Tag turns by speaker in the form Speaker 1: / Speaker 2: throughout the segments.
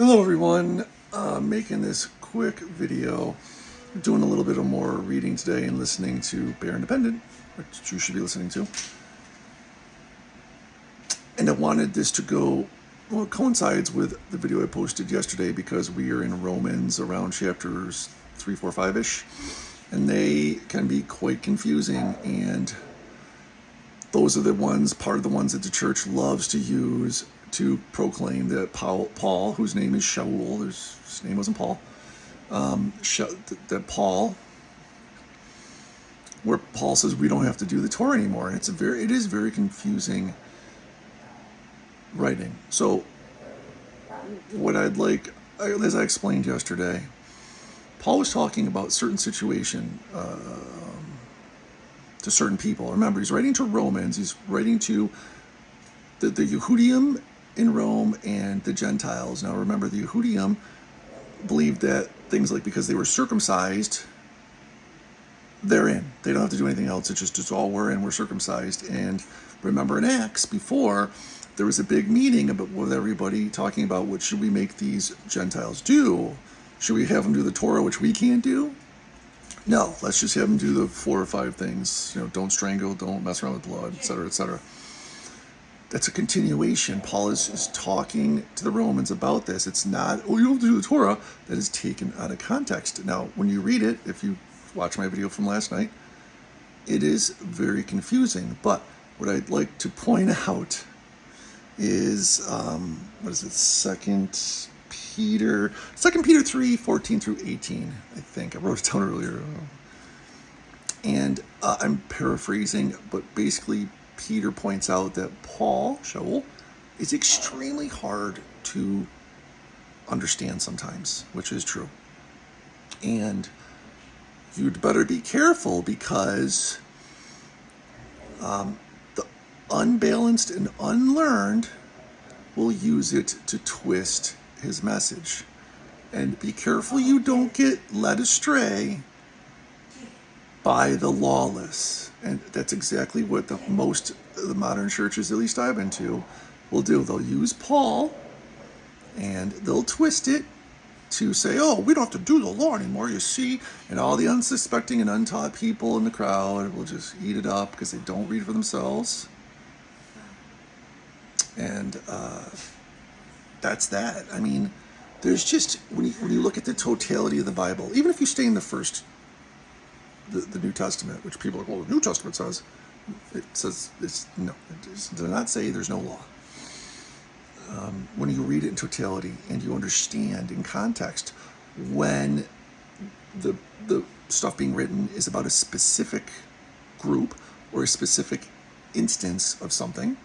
Speaker 1: Hello everyone, making this quick video. We're doing a little bit of more reading today and listening to Bear Independent, which you should be listening to. And I wanted this to go, well, it coincides with the video I posted yesterday because we are in Romans around chapters 3, 4, 5-ish. And they can be quite confusing, and those are the ones, part of the ones that the church loves to use to proclaim that Paul, whose name is Shaul, his name wasn't Paul, that Paul, where Paul says we don't have to do the Torah anymore. And it is very confusing writing. So what I'd like, as I explained yesterday, Paul was talking about certain situation to certain people. Remember, he's writing to Romans. He's writing to the Yehudim in Rome and the Gentiles. Now remember, the Yehudim believed that things like because they were circumcised, they're in. They don't have to do anything else. It's all we're in. We're circumcised. And remember in Acts before, there was a big meeting with everybody talking about what should we make these Gentiles do? Should we have them do the Torah, which we can't do? No, let's just have them do the 4 or 5 things. Don't strangle, don't mess around with blood, etc., etc. That's a continuation. Paul is talking to the Romans about this. It's not, you don't have to do the Torah. That is taken out of context. Now, when you read it, if you watch my video from last night, it is very confusing. But what I'd like to point out is, what is it, 2 Peter 3, 14 through 18, I think. I wrote it down earlier. And I'm paraphrasing, but basically Peter points out that Paul, Shaul, is extremely hard to understand sometimes, which is true. And you'd better be careful because the unbalanced and unlearned will use it to twist his message. And be careful you don't get led astray by the lawless. And that's exactly what the modern churches, at least I've been to, will do. They'll use Paul and they'll twist it to say, oh, we don't have to do the law anymore, you see. And all the unsuspecting and untaught people in the crowd will just eat it up because they don't read for themselves. And that's that. I mean, there's just, when you look at the totality of the Bible, even if you stay in the New Testament, which people are like, well, the New Testament says, it does not say there's no law. When you read it in totality and you understand in context when the stuff being written is about a specific group or a specific instance of something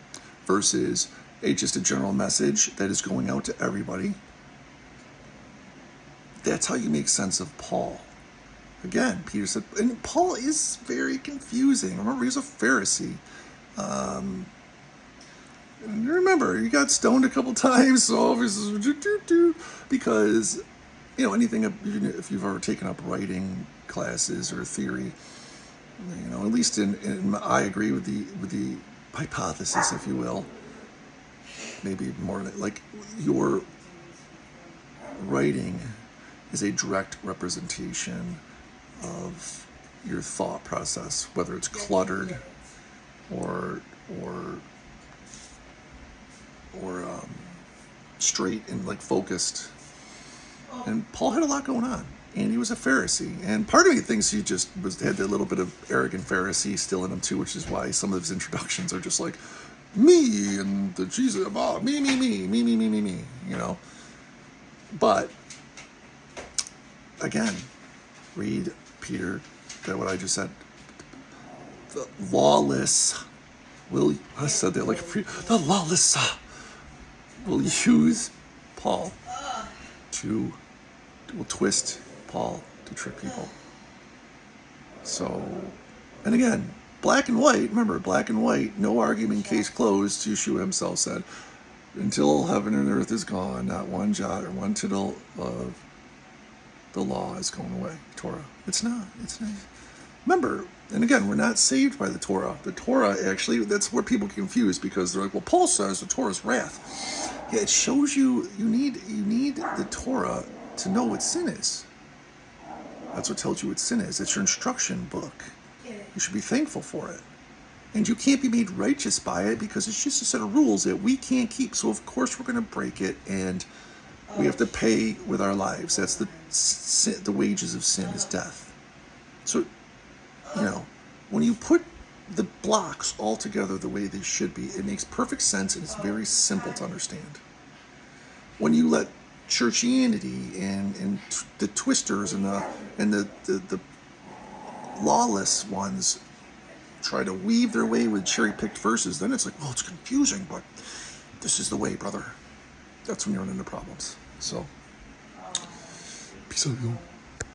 Speaker 1: versus just a general message that is going out to everybody, that's how you make sense of Paul. Again, Peter said, and Paul is very confusing. Remember, he was a Pharisee. And remember, he got stoned a couple times, so because, anything, if you've ever taken up writing classes or theory, at least I agree with the hypothesis, if you will, maybe more like your writing is a direct representation of your thought process, whether it's cluttered or straight and focused. And Paul had a lot going on, and he was a Pharisee. And part of me thinks he just had that little bit of arrogant Pharisee still in him too, which is why some of his introductions are just like me and the Jesus, me, But again, read Peter, that what I just said. The lawless I said that like the lawless will use Paul will twist Paul to trick people. So, and again, black and white, remember, black and white, no argument, case closed, Yeshua himself said, until heaven and earth is gone, not one jot or one tittle of the law is going away, Torah. It's not. Remember, And again, we're not saved by the Torah. The Torah, actually, that's where people get confused, because they're like, well, Paul says the Torah is wrath. Yeah, it shows you need the Torah to know what sin is. That's what tells you what sin is. It's your instruction book. You should be thankful for it. And you can't be made righteous by it, because it's just a set of rules that we can't keep. So of course we're going to break it, and we have to pay with our lives. That's the wages of sin is death. So, when you put the blocks all together the way they should be, it makes perfect sense, and it's very simple to understand. When you let churchianity and the twisters and the lawless ones try to weave their way with cherry-picked verses, then it's like, well, it's confusing, but this is the way, brother. That's when you run into problems. So, peace out, you.